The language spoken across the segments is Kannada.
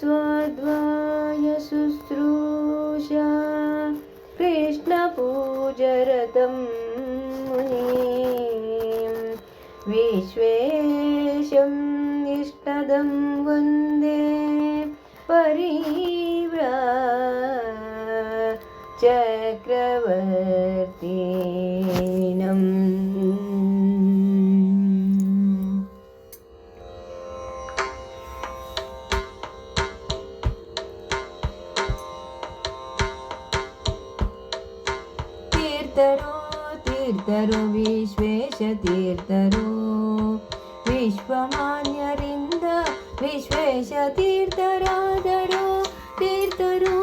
तपस्वाध्वाय शुश्रूषा कृष्णपूजरतं मुनिं विश्वेशम् इष्टदं वन्दे परिव्राजचक्रवर्तिनम्। तीर्थरो विश्वेश तीर्थरो विश्वमान्यरिंद विश्वेश तीर्थरादरो तीर्थरो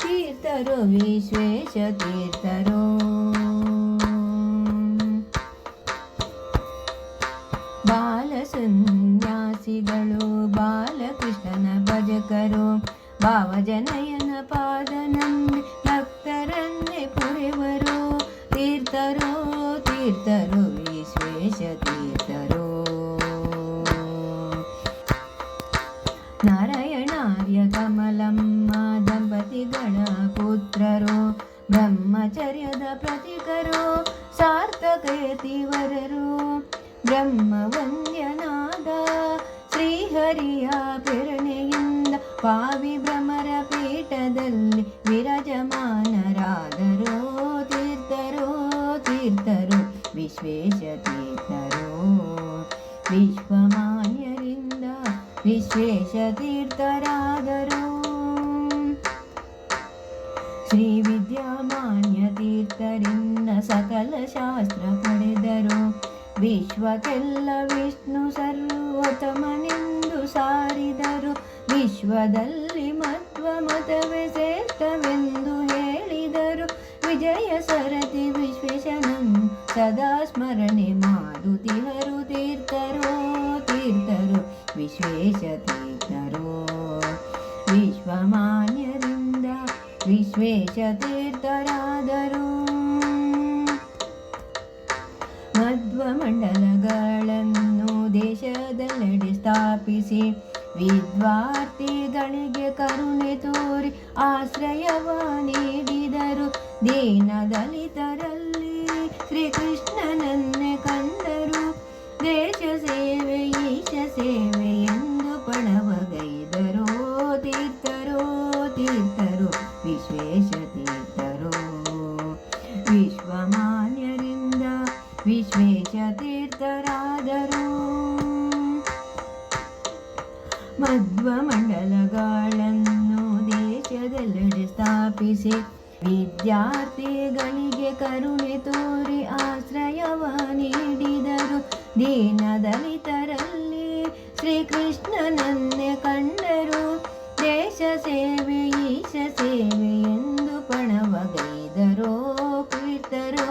तीर्थरो विश्वेश तीर्थरो ಬಾಲಸನ್ಯಾಸಿಗಳು ಬಾಲಕೃಷ್ಣನ ಭಜಕರು ಭಾವಜನಯನ ಪಾದನಂಬಿ ಭಕ್ತರನ್ನೇ ಪುರೆವರು ತೀರ್ಥರೋ ತೀರ್ಥರೋ ವಿಶ್ವೇಶ ತೀರ್ಥರೋ ನಾರಾಯಣಾರ್ಯ ಕಮಲಮ್ಮ ದಂಪತಿಗಳ ಪುತ್ರರು ಬ್ರಹ್ಮಚರ್ಯದ ಪ್ರತೀಕರು ಸಾರ್ಥಕಯತಿವರರು ಬ್ರಹ್ಮವಂದ್ಯನಾದ ಶ್ರೀಹರಿಯ ಪ್ರೇರಣೆಯಿಂದ ಪಾವಿ ಭ್ರಮರ ಪೀಠದಲ್ಲಿ ವಿರಾಜಮಾನರಾದರು ತೀರ್ಥರೋ ತೀರ್ಥರು ವಿಶ್ವೇಶ ತೀರ್ಥರೋ ವಿಶ್ವಮಾನ್ಯರಿಂದ ವಿಶ್ವೇಶ ತೀರ್ಥರಾದರು ಶ್ರೀ ವಿದ್ಯಾಮಾನ್ಯ ತೀರ್ಥರಿಂದ ಸಕಲ ಶಾಸ್ತ್ರ ಪಡೆದರು ವಿಶ್ವಕ್ಕೆಲ್ಲ ವಿಷ್ಣು ಸರ್ವೋತ್ತಮನೆಂದು ಸಾರಿದರು ವಿಶ್ವದಲ್ಲಿ ಮಧ್ವ ಮತವೇ ಶ್ರೇಷ್ಠವೆಂದು ಹೇಳಿದರು ವಿಜಯ ಸರತಿ ವಿಶ್ವೇಶನನ್ನು ಸದಾ ಸ್ಮರಣೆ ಮಾಡುತ್ತಿಹರು ತೀರ್ಥರೋ ತೀರ್ಥರು ವಿಶ್ವೇಶ ತೀರ್ಥರೋ ವಿಶ್ವಮಾನ್ಯರಿಂದ ವಿಶ್ವೇಶ ತೀರ್ಥರಾದರು ಮಧ್ವ ಮಂಡಲಗಳನ್ನು ದೇಶದೆಲ್ಲೆಡೆ ಸ್ಥಾಪಿಸಿ ವಿದ್ವಾರ್ಥಿಗಳಿಗೆ ಕರುಣೆ ತೋರಿ ಆಶ್ರಯವ ನೀಡಿದರು ದೀನದಲಿತರಲ್ಲಿ ಶ್ರೀಕೃಷ್ಣನನ್ನೇ ಕಂಡರು ದೇಶ ಸೇವೆ ಈಶ ಸೇವೆ ಎಂದು ಪಣವಗೈದರು ತೀರ್ಥರೋ ತೀರ್ಥರು ವಿಶ್ವೇಶ ತೀರ್ಥರೋ ವಿಶ್ವಮಾನ್ಯರಿಂದ ವಿಶ್ವೇಶ ತೀರ್ಥರಾದರು ಮಧ್ವ ಮಂಡಲಗಳನ್ನು ದೇಶದೆಲ್ಲೆಡೆ ಸ್ಥಾಪಿಸಿ ವಿದ್ಯಾರ್ಥಿಗಳಿಗೆ ಕರುಣೆ ತೋರಿ ಆಶ್ರಯವ ನೀಡಿದರು ದೀನದಲಿತರಲ್ಲಿ ಶ್ರೀಕೃಷ್ಣನನ್ನೇ ಕಂಡರು ದೇಶ ಸೇವೆ ಈಶ ಸೇವೆ ಎಂದು ಪಣವಗೈದರೋ ತೀರ್ಥರೋ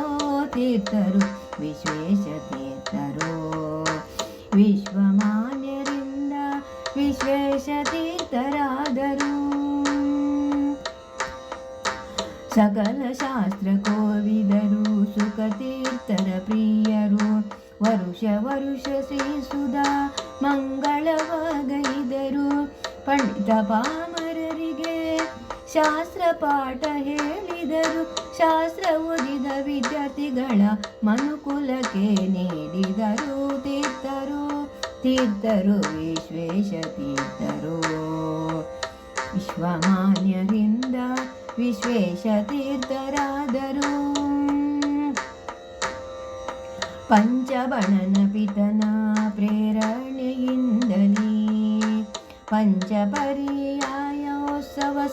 ತೀರ್ಥರು ವಿಶ್ವೇಶ ತೀರ್ಥರೋ ವಿಶ್ವಮಾನ್ಯರಿಂದ ವಿಶ್ವೇಶ ತೀರ್ಥರಾದರು ಸಕಲ ಶಾಸ್ತ್ರ ಕೋವಿದರು ಸುಖತೀರ್ಥರ ಪ್ರಿಯರು ವರುಷ ವರುಷ ಶ್ರೀಸುಧಾ ಮಂಗಳವಾಗೈದರು ಪಂಡಿತ ಪಾಮರರಿಗೆ ಶಾಸ್ತ್ರ ಪಾಠ ಹೇಳಿದರು ಶಾಸ್ತ್ರ ಓದಿದ ವಿದ್ಯಾರ್ಥಿಗಳ ಮನುಕುಲಕ್ಕೆ ನೀಡಿದರು ತೀರ್ಥರು ತೀರ್ಥರು ವಿಶ್ವೇಶ ತೀರ್ಥರು ವಿಶ್ವಮಾನ್ಯರಿಂದ ವಿಶ್ವೇಶ ತೀರ್ಥರಾದರು ಪಂಚಬಣನ ಪಿತನ ಪ್ರೇರಣೆಯಿಂದಲೇ ಪಂಚಪರ್ಯಾಯೋತ್ಸವ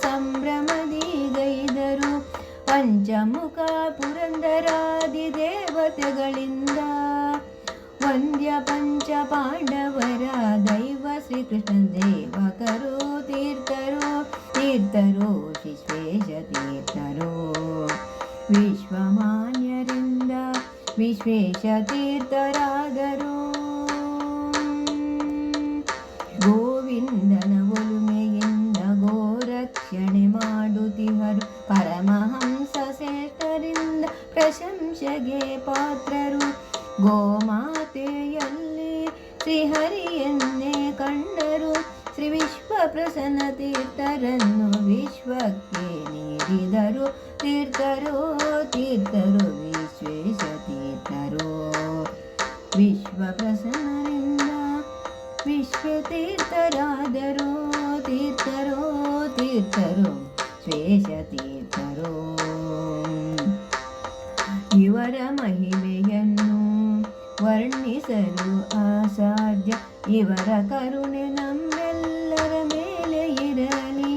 ಸಂಭ್ರಮದಿ ಗೈದರು ಪಂಚಮುಖ ಪುರಂದರಾದಿ ದೇವತೆಗಳಿಂದ ವಂದ್ಯ ಪಂಚ ಪಾಂಡವರ ದೈವ ಶ್ರೀಕೃಷ್ಣ ದೇವಕರು ತೀರ್ಥರು ತೀರ್ಥರು ವಿಶ್ವೇಶ ತೀರ್ಥರು ವಿಶ್ವಮಾನ್ಯರಿಂದ ವಿಶ್ವೇಶ ತೀರ್ಥರಾದರು ಗೋವಿಂದನ ಒಲುಮೆಯಿಂದ ಗೋರಕ್ಷಣೆ ಮಾಡುತ್ತಿಹರು ಪರಮಹಂಸ ಶ್ರೇಷ್ಠರಿಂದ ಪ್ರಶಂಸೆಗೆ ಪಾತ್ರರು ಗೋಮಾತೆಯಲ್ಲಿ ಶ್ರೀಹರಿಯನ್ನೇ ಕಂಡರು ಶ್ರೀ ವಿಶ್ವ ಪ್ರಸನ್ನ ತೀರ್ಥರನ್ನು ವಿಶ್ವಕ್ಕೆ ನೀಡಿದರು ತೀರ್ಥರೋ ತೀರ್ಥರು ವಿಶ್ವೇಶ ತೀರ್ಥರೋ ವಿಶ್ವ ಪ್ರಸನ್ನರಿಂದ ವಿಶ್ವತೀರ್ಥರಾದರು ತೀರ್ಥರೋ ತೀರ್ಥರು ಶ್ವೇಶ ತೀರ್ಥರೋ ಇವರ ಮಹಿಮೆಯನ್ನು ವರ್ಣಿಸಲು ಅಸಾಧ್ಯ ಇವರ ಕರುಣೆ ನಮ್ಮೆಲ್ಲರ ಮೇಲೆ ಇರಲಿ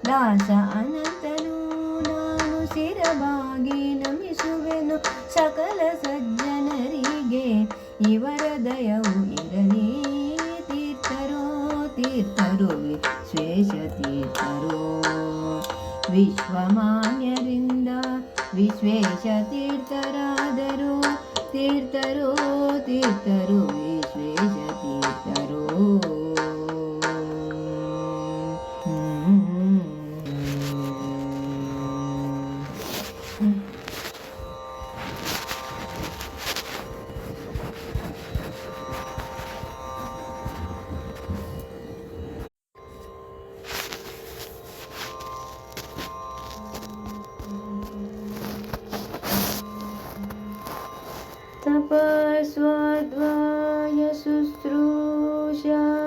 ದಾಸ ಅನಂತನು ನಾನು ಶಿರಬಾಗಿ ನಮಿಸುವೆನು ಸಕಲ ಸಜ್ಜನರಿಗೆ ಇವರ ದಯವು ಇರಲಿ ತೀರ್ಥರೋ ತೀರ್ಥರು ವಿಶ್ವೇಶ ತೀರ್ಥರೋ ವಿಶ್ವಮಾನ್ಯರಿಂದ ವಿಶ್ವೇಶ ತೀರ್ಥರಾದರು ತೀರ್ಥರೋ ತೀರ್ಥರು ವಿಶ್ವೇಶ ತೀರ್ಥರೋ तपस्वाध्वाय शुश्रूषा